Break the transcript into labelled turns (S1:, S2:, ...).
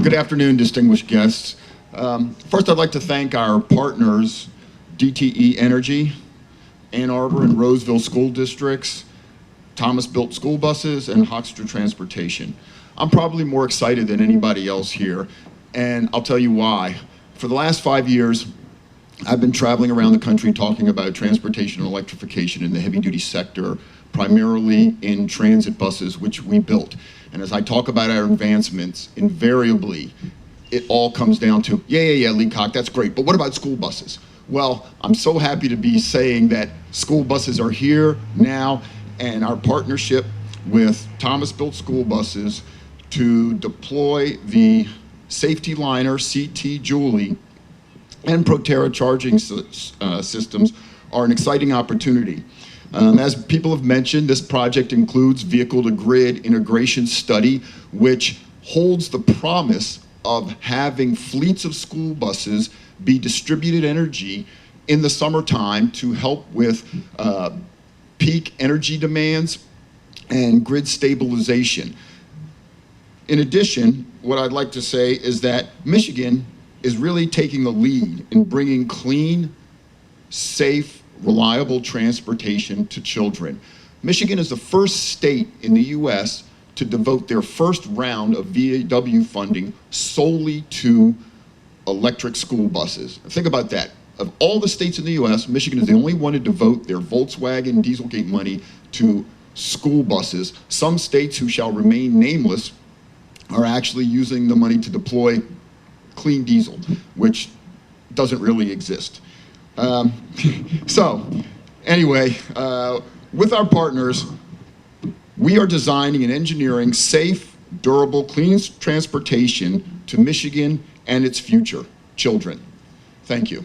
S1: Good afternoon, distinguished guests. First, I'd like to thank our partners, DTE Energy, Ann Arbor and Roseville School Districts, Thomas Built School Buses, and Pupil Transportation. I'm probably more excited than anybody else here, and I'll tell you why. For the last 5 years, I've been traveling around the country talking about transportation and electrification in the heavy-duty sector, primarily in transit buses, which we built. And as I talk about our advancements, invariably, it all comes down to, yeah, Leacock, that's great, but what about school buses? Well, I'm so happy to be saying that school buses are here now, and our partnership with Thomas Built School Buses to deploy the safety liner CT Julie and Proterra charging systems are an exciting opportunity. As people have mentioned, this project includes vehicle-to-grid integration study, which holds the promise of having fleets of school buses be distributed energy in the summertime to help with peak energy demands and grid stabilization. In addition, what I'd like to say is that Michigan is really taking the lead in bringing clean, safe, reliable transportation to children. Michigan is the first state in the U.S. to devote their first round of VAW funding solely to electric school buses. Think about that. Of all the states in the U.S., Michigan is the only one to devote their Volkswagen Dieselgate money to school buses. Some states who shall remain nameless are actually using the money to deploy clean diesel, which doesn't really exist. So, anyway, with our partners, we are designing and engineering safe, durable, clean transportation to Michigan and its future children. Thank you.